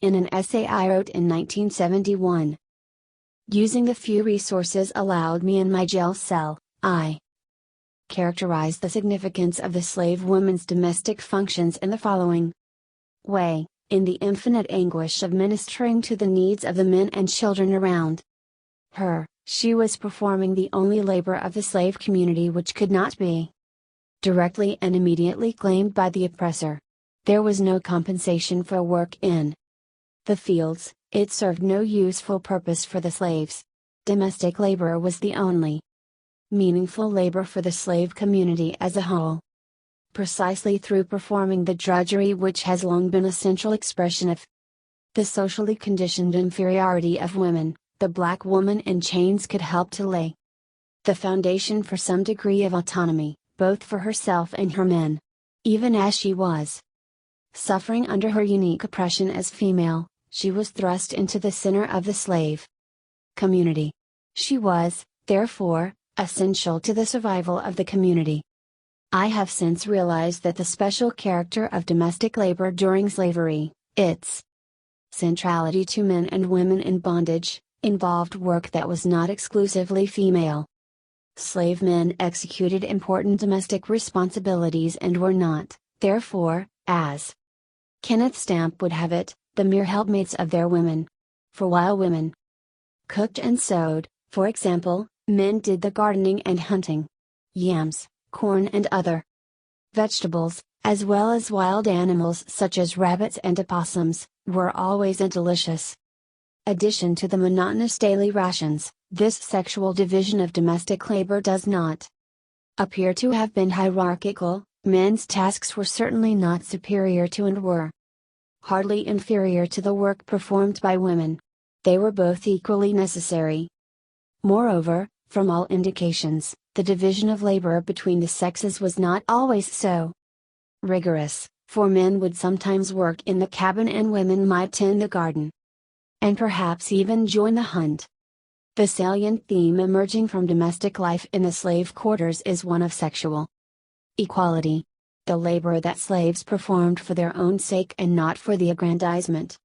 in an essay I wrote in 1971. Using the few resources allowed me in my jail cell, I characterized the significance of the slave woman's domestic functions in the following way: in the infinite anguish of ministering to the needs of the men and children around her, she was performing the only labor of the slave community which could not be directly and immediately claimed by the oppressor. There was no compensation for work in the fields, it served no useful purpose for the slaves. Domestic labor was the only meaningful labor for the slave community as a whole. Precisely through performing the drudgery which has long been a central expression of the socially conditioned inferiority of women, the black woman in chains could help to lay the foundation for some degree of autonomy, both for herself and her men. Even as she was suffering under her unique oppression as female, she was thrust into the center of the slave community. She was, therefore, essential to the survival of the community. I have since realized that the special character of domestic labor during slavery, its centrality to men and women in bondage, involved work that was not exclusively female. Slave men executed important domestic responsibilities and were not, therefore, as Kenneth Stamp would have it, the mere helpmates of their women. For while women cooked and sewed, for example, men did the gardening and hunting. Yams, corn and other vegetables, as well as wild animals such as rabbits and opossums, were always a delicious addition to the monotonous daily rations. This sexual division of domestic labor does not appear to have been hierarchical. Men's tasks were certainly not superior to and were hardly inferior to the work performed by women. They were both equally necessary. Moreover, from all indications, the division of labor between the sexes was not always so rigorous, for men would sometimes work in the cabin and women might tend the garden, and perhaps even join the hunt. The salient theme emerging from domestic life in the slave quarters is one of sexual equality. The labor that slaves performed for their own sake and not for the aggrandizement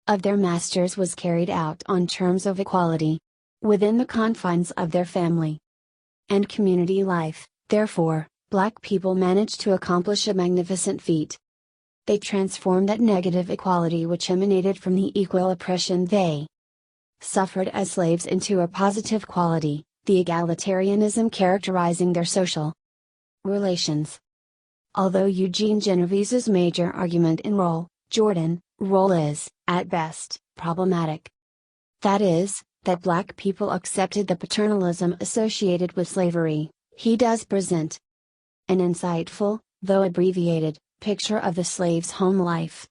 of their masters was carried out on terms of equality within the confines of their family and community life. Therefore, black people managed to accomplish a magnificent feat. They transformed that negative equality which emanated from the equal oppression they suffered as slaves into a positive quality, the egalitarianism characterizing their social relations. Although Eugene Genovese's major argument in Jordan role is, at best, problematic. That is, that black people accepted the paternalism associated with slavery, he does present an insightful, though abbreviated, picture of the slave's home life.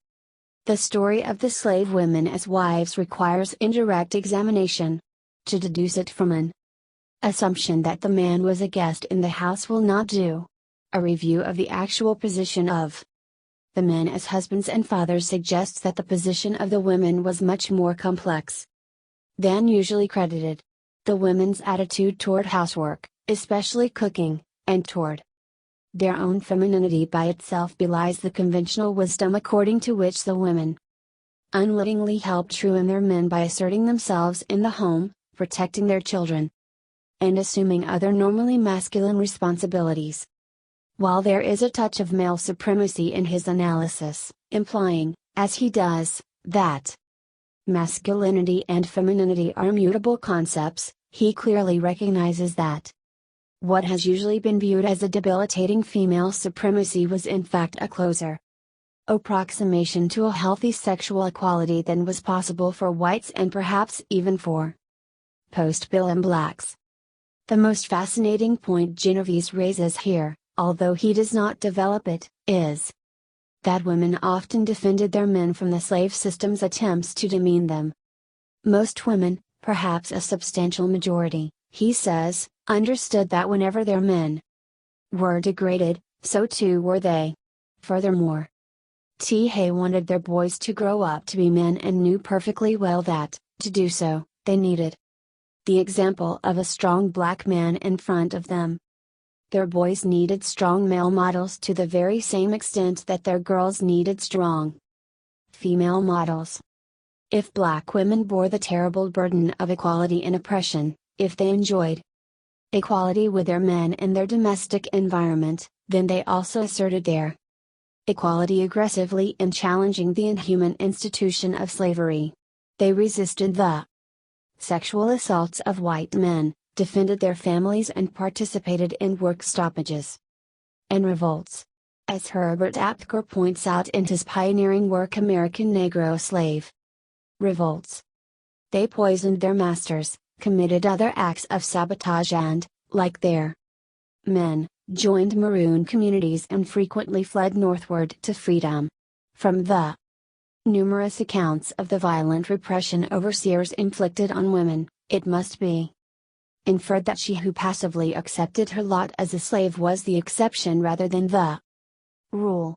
The story of the slave women as wives requires indirect examination. To deduce it from an assumption that the man was a guest in the house will not do. A review of the actual position of the men as husbands and fathers suggests that the position of the women was much more complex than usually credited. The women's attitude toward housework, especially cooking, and toward their own femininity by itself belies the conventional wisdom according to which the women unwittingly helped ruin their men by asserting themselves in the home, protecting their children, and assuming other normally masculine responsibilities. While there is a touch of male supremacy in his analysis, implying, as he does, that masculinity and femininity are immutable concepts, he clearly recognizes that what has usually been viewed as a debilitating female supremacy was in fact a closer approximation to a healthy sexual equality than was possible for whites and perhaps even for post-Billum blacks. The most fascinating point Genovese raises here, although he does not develop it, is that women often defended their men from the slave system's attempts to demean them. Most women, perhaps a substantial majority, he says, understood that whenever their men were degraded, so too were they. Furthermore, Hay wanted their boys to grow up to be men and knew perfectly well that, to do so, they needed the example of a strong black man in front of them. Their boys needed strong male models to the very same extent that their girls needed strong female models. If black women bore the terrible burden of equality in oppression, if they enjoyed equality with their men in their domestic environment, then they also asserted their equality aggressively in challenging the inhuman institution of slavery. They resisted the sexual assaults of white men, defended their families and participated in work stoppages and revolts. As Herbert Aptheker points out in his pioneering work American Negro Slave Revolts, they poisoned their masters, committed other acts of sabotage and, like their men, joined maroon communities and frequently fled northward to freedom. From the numerous accounts of the violent repression overseers inflicted on women, it must be inferred that she who passively accepted her lot as a slave was the exception rather than the rule.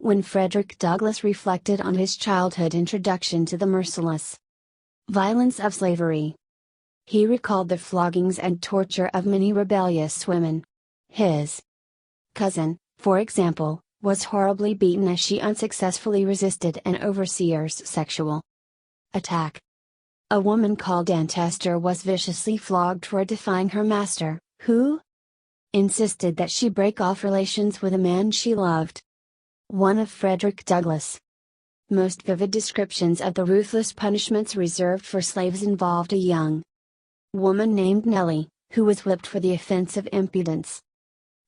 When Frederick Douglass reflected on his childhood introduction to the merciless violence of slavery, he recalled the floggings and torture of many rebellious women. His cousin, for example, was horribly beaten as she unsuccessfully resisted an overseer's sexual attack. A woman called Aunt Esther was viciously flogged for defying her master, who insisted that she break off relations with a man she loved. One of Frederick Douglass' most vivid descriptions of the ruthless punishments reserved for slaves involved a young woman named Nellie, who was whipped for the offense of impudence.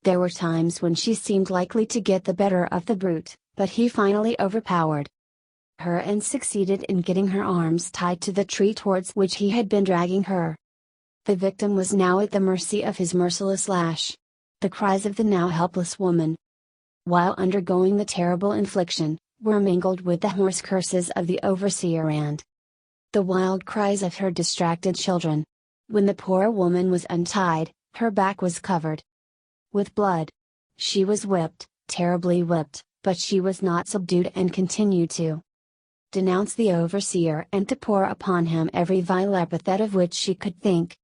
There were times when she seemed likely to get the better of the brute, but he finally overpowered her and succeeded in getting her arms tied to the tree towards which he had been dragging her. The victim was now at the mercy of his merciless lash. The cries of the now helpless woman, while undergoing the terrible infliction, were mingled with the hoarse curses of the overseer and the wild cries of her distracted children. When the poor woman was untied, her back was covered with blood. She was whipped, terribly whipped, but she was not subdued and continued to denounce the overseer and to pour upon him every vile epithet of which she could think.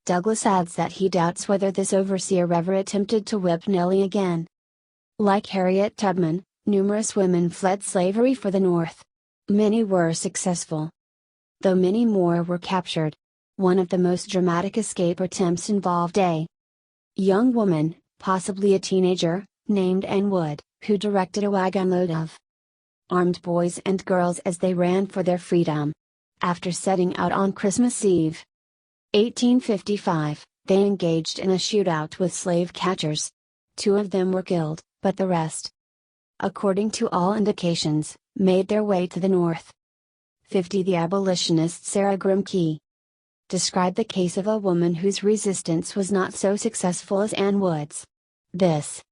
Douglass adds that he doubts whether this overseer ever attempted to whip Nellie again. Like Harriet Tubman, numerous women fled slavery for the North. Many were successful, though many more were captured. One of the most dramatic escape attempts involved a young woman, possibly a teenager, named Anne Wood, who directed a wagonload of armed boys and girls as they ran for their freedom. After setting out on Christmas Eve, 1855, they engaged in a shootout with slave catchers. 2 of them were killed, but the rest, according to all indications, made their way to the North. 50. The abolitionist Sarah Grimke described the case of a woman whose resistance was not so successful as Anne Wood's. This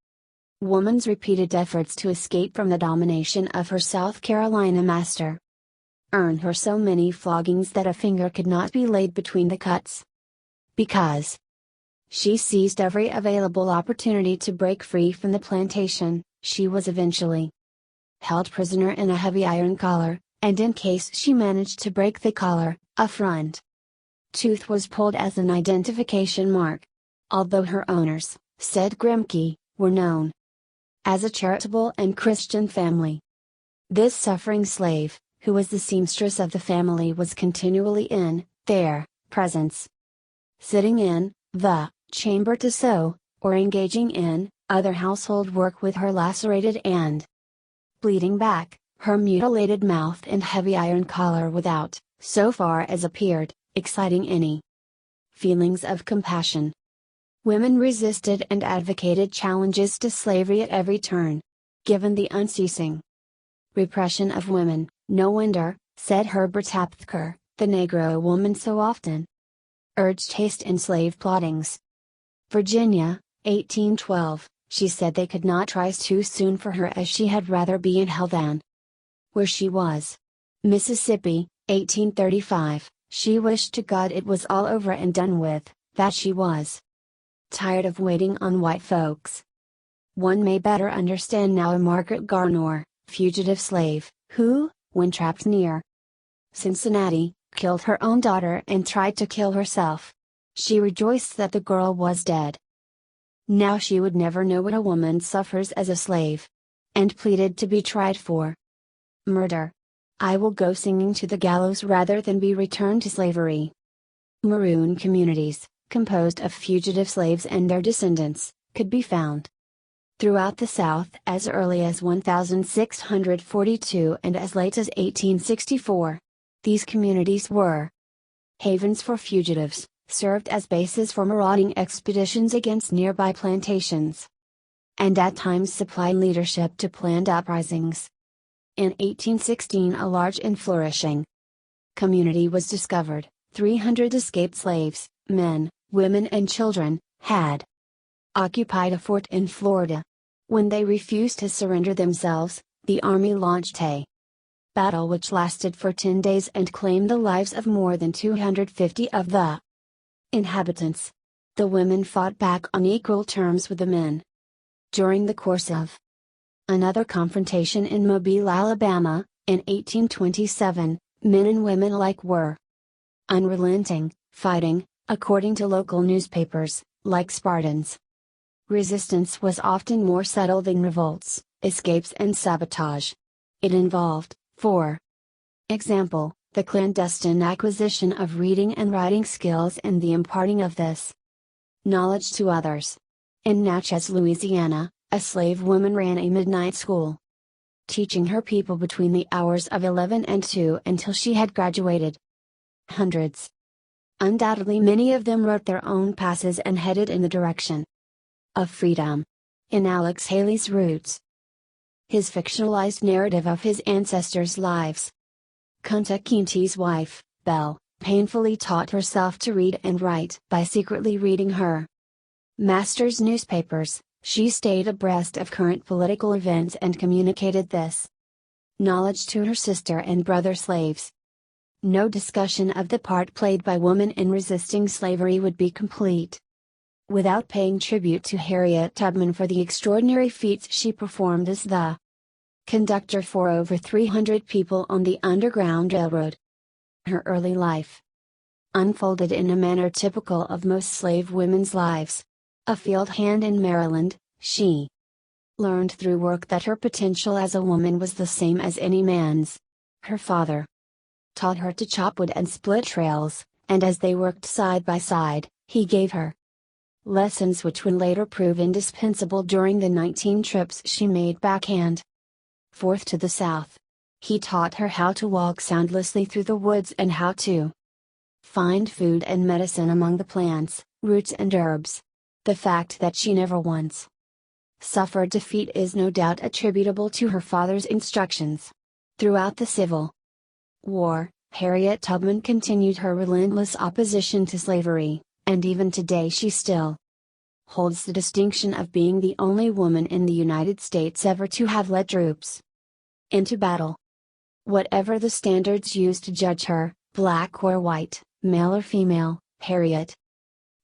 woman's repeated efforts to escape from the domination of her South Carolina master earned her so many floggings that a finger could not be laid between the cuts. Because she seized every available opportunity to break free from the plantation, she was eventually held prisoner in a heavy iron collar, and in case she managed to break the collar, a front tooth was pulled as an identification mark. Although her owners, said Grimke, were known as a charitable and Christian family, this suffering slave, who was the seamstress of the family, was continually in their presence, sitting in the chamber to sew, or engaging in other household work with her lacerated and bleeding back, her mutilated mouth and heavy iron collar without, so far as appeared, exciting any feelings of compassion. Women resisted and advocated challenges to slavery at every turn. Given the unceasing repression of women, no wonder, said Herbert Aptheker, the Negro woman so often urged haste in slave plottings. Virginia, 1812, she said they could not rise too soon for her as she had rather be in hell than where she was. Mississippi, 1835, she wished to God it was all over and done with, that she was tired of waiting on white folks. One may better understand now a Margaret Garnor, fugitive slave, who, when trapped near Cincinnati, killed her own daughter and tried to kill herself. She rejoiced that the girl was dead. Now she would never know what a woman suffers as a slave, and pleaded to be tried for murder. I will go singing to the gallows rather than be returned to slavery. Maroon communities, composed of fugitive slaves and their descendants, could be found throughout the South as early as 1642 and as late as 1864. These communities were havens for fugitives, served as bases for marauding expeditions against nearby plantations, and at times supplied leadership to planned uprisings. In 1816, a large and flourishing community was discovered. 300 escaped slaves, men, women and children, had occupied a fort in Florida. When they refused to surrender themselves, the army launched a battle which lasted for 10 days and claimed the lives of more than 250 of the inhabitants. The women fought back on equal terms with the men. During the course of another confrontation in Mobile, Alabama, in 1827, men and women alike were unrelenting, fighting, according to local newspapers, like Spartans. Resistance was often more subtle than revolts, escapes and sabotage. It involved, for example, the clandestine acquisition of reading and writing skills and the imparting of this knowledge to others. In Natchez, Louisiana, a slave woman ran a midnight school, teaching her people between the hours of 11 and 2 until she had graduated. Hundreds. Undoubtedly many of them wrote their own passes and headed in the direction of freedom. In Alex Haley's Roots, his fictionalized narrative of his ancestors' lives, Kunta Kinte's wife, Belle, painfully taught herself to read and write by secretly reading her master's newspapers. She stayed abreast of current political events and communicated this knowledge to her sister and brother slaves. No discussion of the part played by women in resisting slavery would be complete without paying tribute to Harriet Tubman for the extraordinary feats she performed as the conductor for over 300 people on the Underground Railroad. Her early life unfolded in a manner typical of most slave women's lives. A field hand in Maryland, she learned through work that her potential as a woman was the same as any man's. Her father taught her to chop wood and split trails, and as they worked side by side, he gave her lessons which would later prove indispensable during the 19 trips she made back and forth to the South. He taught her how to walk soundlessly through the woods and how to find food and medicine among the plants, roots and herbs. The fact that she never once suffered defeat is no doubt attributable to her father's instructions. Throughout the Civil War, Harriet Tubman continued her relentless opposition to slavery, and even today she still holds the distinction of being the only woman in the United States ever to have led troops into battle. Whatever the standards used to judge her, black or white, male or female, Harriet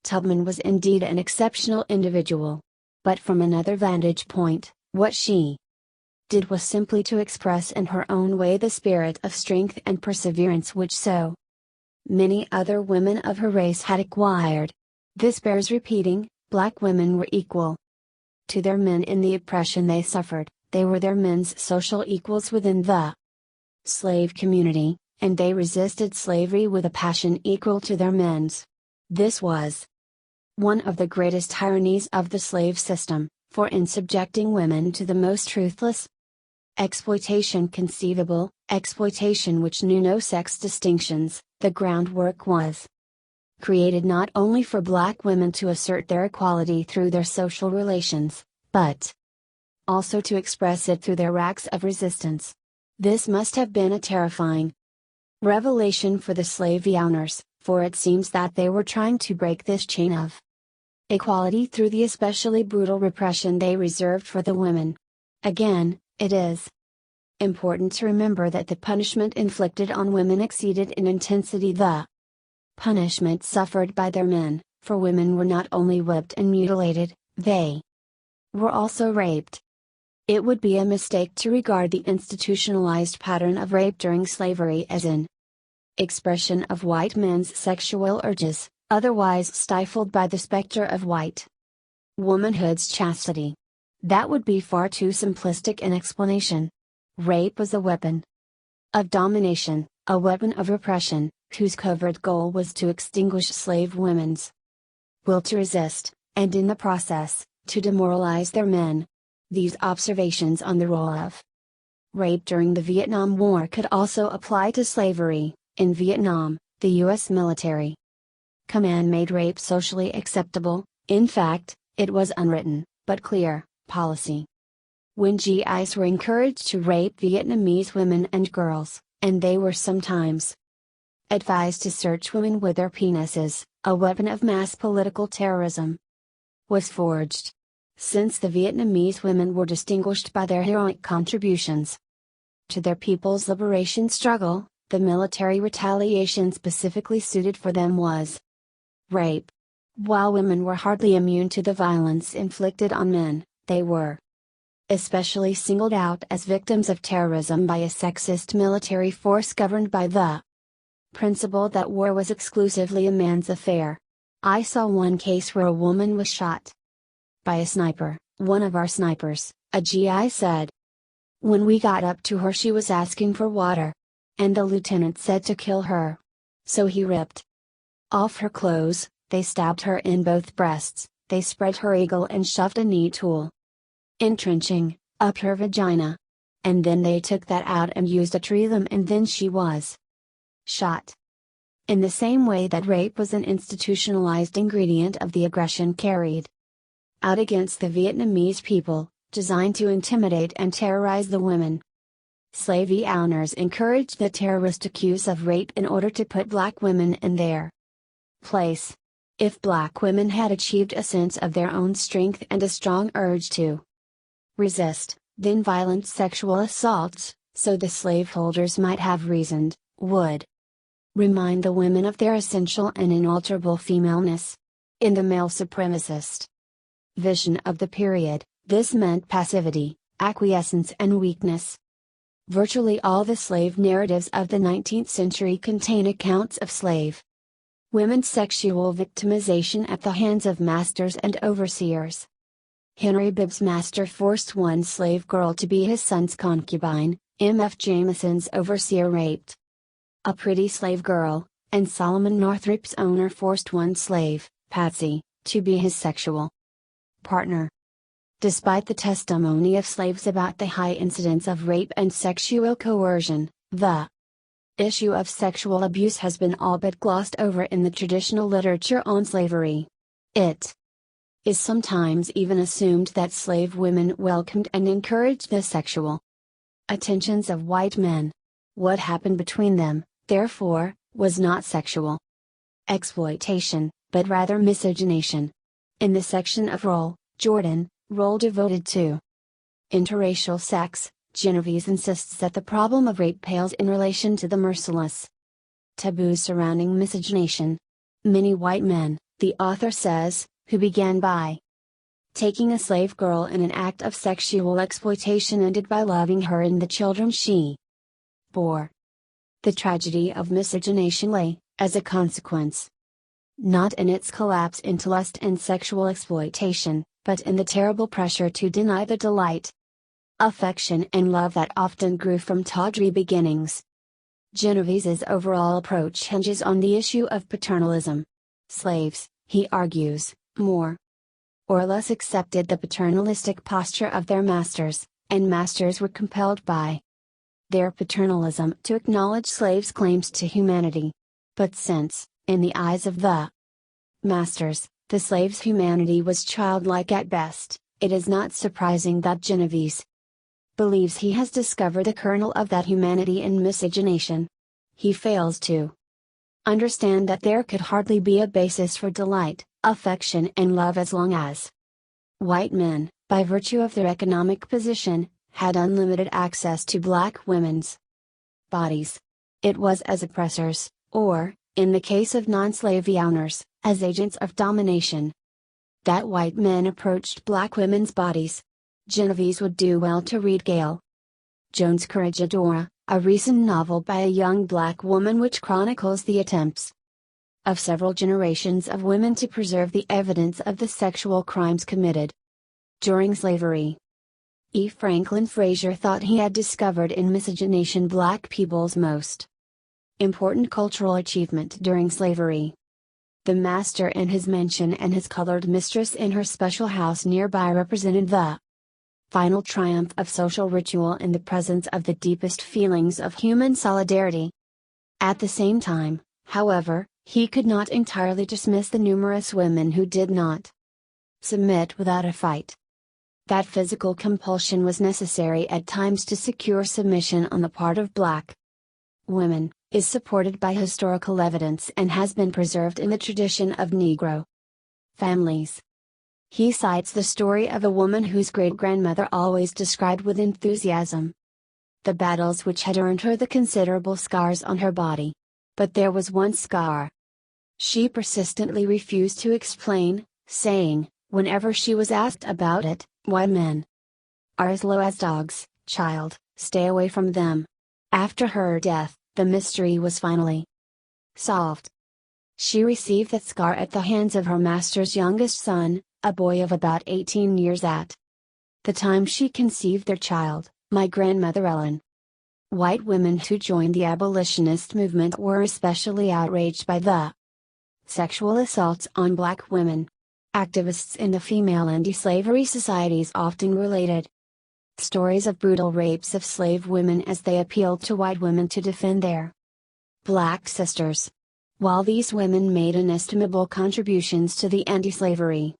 Tubman was indeed an exceptional individual. But from another vantage point, what she did was simply to express in her own way the spirit of strength and perseverance which so many other women of her race had acquired. This bears repeating. Black women were equal to their men in the oppression they suffered. They were their men's social equals within the slave community, and they resisted slavery with a passion equal to their men's. This was one of the greatest tyrannies of the slave system, for in subjecting women to the most ruthless exploitation conceivable, exploitation which knew no sex distinctions, the groundwork was created not only for black women to assert their equality through their social relations, but also to express it through their acts of resistance. This must have been a terrifying revelation for the slave owners, for it seems that they were trying to break this chain of equality through the especially brutal repression they reserved for the women. Again, it is important to remember that the punishment inflicted on women exceeded in intensity the punishment suffered by their men, for women were not only whipped and mutilated, they were also raped. It would be a mistake to regard the institutionalized pattern of rape during slavery as an expression of white men's sexual urges, otherwise stifled by the specter of white womanhood's chastity. That would be far too simplistic an explanation. Rape was a weapon of domination, a weapon of repression, whose covert goal was to extinguish slave women's will to resist, and in the process, to demoralize their men. These observations on the role of rape during the Vietnam War could also apply to slavery. In Vietnam, the U.S. military command made rape socially acceptable. In fact, it was unwritten, but clear, policy. When GIs were encouraged to rape Vietnamese women and girls, and they were sometimes advised to search women with their penises, a weapon of mass political terrorism was forged. Since the Vietnamese women were distinguished by their heroic contributions to their people's liberation struggle, the military retaliation specifically suited for them was rape. While women were hardly immune to the violence inflicted on men, they were especially singled out as victims of terrorism by a sexist military force governed by the principle that war was exclusively a man's affair. I saw one case where a woman was shot by a sniper. One of our snipers, a GI, said, "When we got up to her, she was asking for water. And the lieutenant said to kill her. So he ripped off her clothes, they stabbed her in both breasts, they spread her eagle and shoved a knee tool entrenching up her vagina. And then they took that out and used a tree-limb, and then she was shot." In the same way that rape was an institutionalized ingredient of the aggression carried out against the Vietnamese people, designed to intimidate and terrorize the women, slave owners encouraged the terroristic use of rape in order to put black women in their place. If black women had achieved a sense of their own strength and a strong urge to resist, then violent sexual assaults, so the slaveholders might have reasoned, would remind the women of their essential and inalterable femaleness. In the male supremacist vision of the period, this meant passivity, acquiescence, and weakness. Virtually all the slave narratives of the 19th century contain accounts of slave women's sexual victimization at the hands of masters and overseers. Henry Bibb's master forced one slave girl to be his son's concubine, M.F. Jameson's overseer raped a pretty slave girl, and Solomon Northrup's owner forced one slave, Patsy, to be his sexual partner. Despite the testimony of slaves about the high incidence of rape and sexual coercion, the issue of sexual abuse has been all but glossed over in the traditional literature on slavery. It is sometimes even assumed that slave women welcomed and encouraged the sexual attentions of white men. What happened between them, therefore, was not sexual exploitation, but rather miscegenation. In the section of Jordan, role devoted to interracial sex, Genovese insists that the problem of rape pales in relation to the merciless taboos surrounding miscegenation. Many white men, the author says, who began by taking a slave girl in an act of sexual exploitation ended by loving her and the children she bore. The tragedy of miscegenation lay, as a consequence, not in its collapse into lust and sexual exploitation, but in the terrible pressure to deny the delight, affection, and love that often grew from tawdry beginnings. Genovese's overall approach hinges on the issue of paternalism. Slaves, he argues, more or less accepted the paternalistic posture of their masters, and masters were compelled by their paternalism to acknowledge slaves' claims to humanity. But since, in the eyes of the masters, the slave's humanity was childlike at best, it is not surprising that Genovese believes he has discovered the kernel of that humanity in miscegenation. He fails to understand that there could hardly be a basis for delight, affection, and love as long as white men, by virtue of their economic position, had unlimited access to black women's bodies. It was as oppressors, or, in the case of non-slave owners, as agents of domination, that white men approached black women's bodies. Genovese would do well to read Gail Jones' Corregidora, a recent novel by a young black woman which chronicles the attempts of several generations of women to preserve the evidence of the sexual crimes committed during slavery. E. Franklin Fraser thought he had discovered in Miscegenation black people's most important cultural achievement during slavery. The master in his mansion and his colored mistress in her special house nearby represented the final triumph of social ritual in the presence of the deepest feelings of human solidarity. At the same time, however, he could not entirely dismiss the numerous women who did not submit without a fight. That physical compulsion was necessary at times to secure submission on the part of black women, is supported by historical evidence and has been preserved in the tradition of Negro families. He cites the story of a woman whose great-grandmother always described with enthusiasm the battles which had earned her the considerable scars on her body. But there was one scar she persistently refused to explain, saying, whenever she was asked about it, "Why, men are as low as dogs, child, stay away from them." After her death, the mystery was finally solved. She received that scar at the hands of her master's youngest son, a boy of about 18 years at the time she conceived their child, my grandmother Ellen. White women who joined the abolitionist movement were especially outraged by the sexual assaults on black women. Activists in the female anti-slavery societies often related stories of brutal rapes of slave women as they appealed to white women to defend their black sisters. While these women made inestimable contributions to the anti-slavery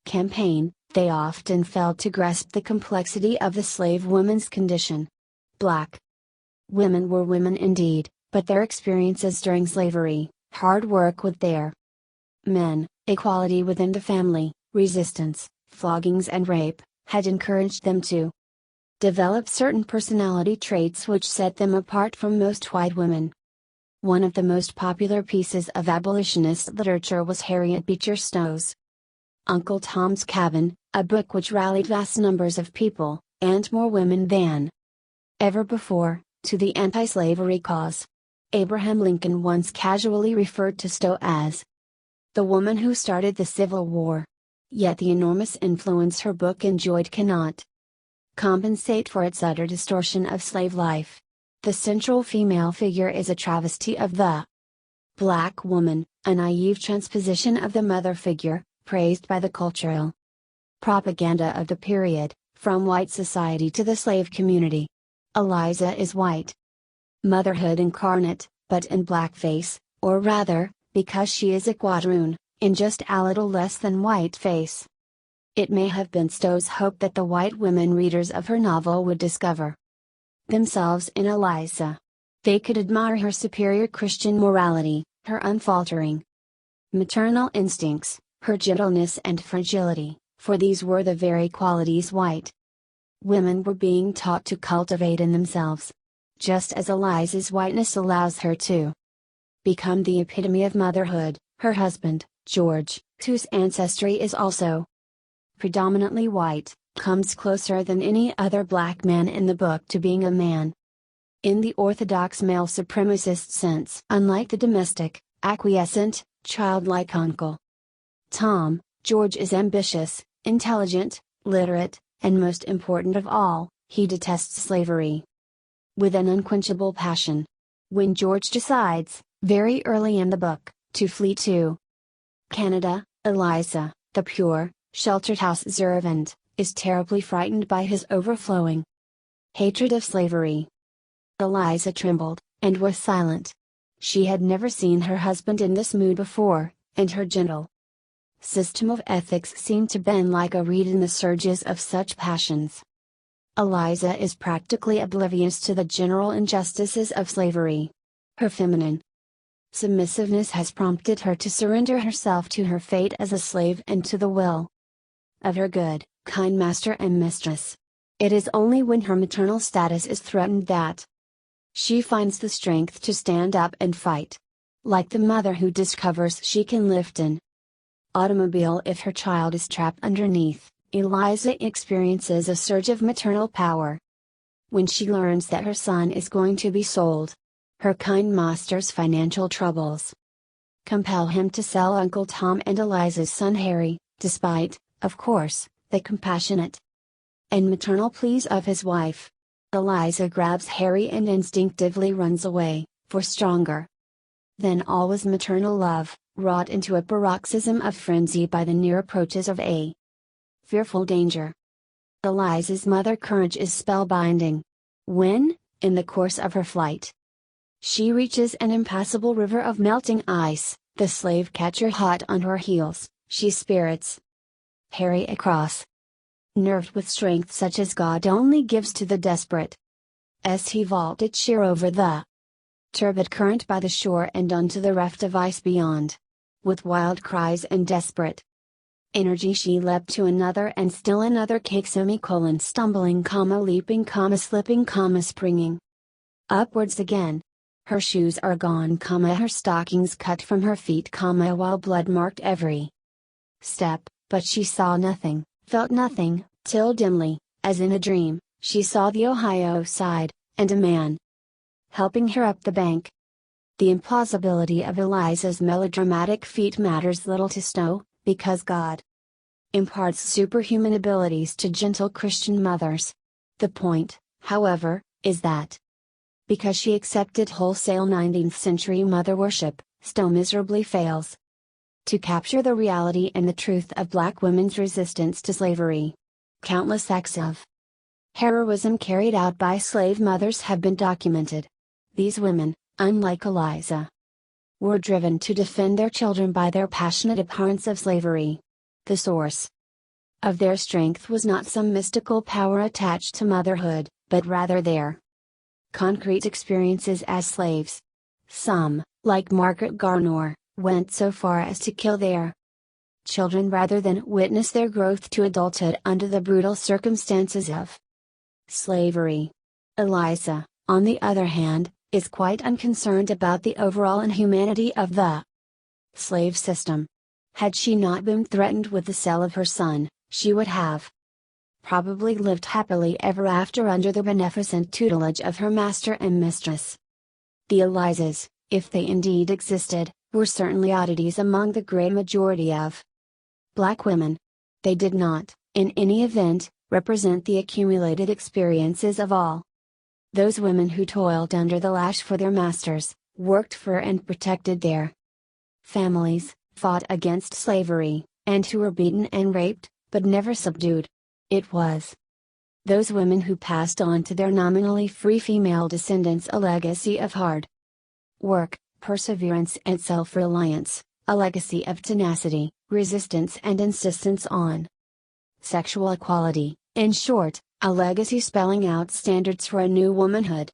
campaign, they often failed to grasp the complexity of the slave woman's condition. Black women were women indeed, but their experiences during slavery, hard work with their men, equality within the family, resistance, floggings and rape, had encouraged them to develop certain personality traits which set them apart from most white women. One of the most popular pieces of abolitionist literature was Harriet Beecher Stowe's Uncle Tom's Cabin, a book which rallied vast numbers of people, and more women than ever before, to the anti-slavery cause. Abraham Lincoln once casually referred to Stowe as the woman who started the Civil War. Yet the enormous influence her book enjoyed cannot compensate for its utter distortion of slave life. The central female figure is a travesty of the black woman, a naive transposition of the mother figure, praised by the cultural propaganda of the period, from white society to the slave community. Eliza is white motherhood incarnate, but in blackface, or rather, because she is a quadroon, in just a little less than white face. It may have been Stowe's hope that the white women readers of her novel would discover themselves in Eliza. They could admire her superior Christian morality, her unfaltering maternal instincts, her gentleness and fragility, for these were the very qualities white women were being taught to cultivate in themselves. Just as Eliza's whiteness allows her to become the epitome of motherhood, her husband, George, whose ancestry is also predominantly white, comes closer than any other black man in the book to being a man. In the orthodox male supremacist sense, unlike the domestic, acquiescent, childlike Uncle Tom, George is ambitious, intelligent, literate, and most important of all, he detests slavery with an unquenchable passion. When George decides, very early in the book, to flee to Canada, Eliza, the pure, sheltered house servant, is terribly frightened by his overflowing hatred of slavery. Eliza trembled, and was silent. She had never seen her husband in this mood before, and her gentle system of ethics seemed to bend like a reed in the surges of such passions. Eliza is practically oblivious to the general injustices of slavery. Her feminine submissiveness has prompted her to surrender herself to her fate as a slave and to the will of her good, kind master and mistress. It is only when her maternal status is threatened that she finds the strength to stand up and fight. Like the mother who discovers she can lift an automobile if her child is trapped underneath, Eliza experiences a surge of maternal power when she learns that her son is going to be sold. Her kind master's financial troubles compel him to sell Uncle Tom and Eliza's son Harry, despite, of course, the compassionate and maternal pleas of his wife. Eliza grabs Harry and instinctively runs away, for stronger than all was maternal love, wrought into a paroxysm of frenzy by the near approaches of a fearful danger. Eliza's mother courage is spellbinding. When, in the course of her flight, she reaches an impassable river of melting ice, the slave catcher hot on her heels, she spirits Harry across. Nerved with strength such as God only gives to the desperate, as he vaulted sheer over the turbid current by the shore and onto the reft of ice beyond. With wild cries and desperate energy she leapt to another and still another cake, stumbling, leaping, slipping, springing upwards again. Her shoes are gone, her stockings cut from her feet, while blood marked every step, but she saw nothing, felt nothing, till dimly, as in a dream, she saw the Ohio side, and a man helping her up the bank. The implausibility of Eliza's melodramatic feat matters little to Stowe, because God imparts superhuman abilities to gentle Christian mothers. The point, however, is that because she accepted wholesale 19th century mother worship, Stowe miserably fails to capture the reality and the truth of black women's resistance to slavery. Countless acts of heroism carried out by slave mothers have been documented. These women, unlike Eliza, were driven to defend their children by their passionate abhorrence of slavery. The source of their strength was not some mystical power attached to motherhood, but rather their concrete experiences as slaves. Some, like Margaret Garnor, went so far as to kill their children rather than witness their growth to adulthood under the brutal circumstances of slavery. Eliza, on the other hand, is quite unconcerned about the overall inhumanity of the slave system. Had she not been threatened with the sale of her son, she would have probably lived happily ever after under the beneficent tutelage of her master and mistress. The Elizas, if they indeed existed, were certainly oddities among the great majority of black women. They did not, in any event, represent the accumulated experiences of all those women who toiled under the lash for their masters, worked for and protected their families, fought against slavery, and who were beaten and raped, but never subdued. It was those women who passed on to their nominally free female descendants a legacy of hard work, perseverance and self-reliance, a legacy of tenacity, resistance and insistence on sexual equality, in short, a legacy spelling out standards for a new womanhood.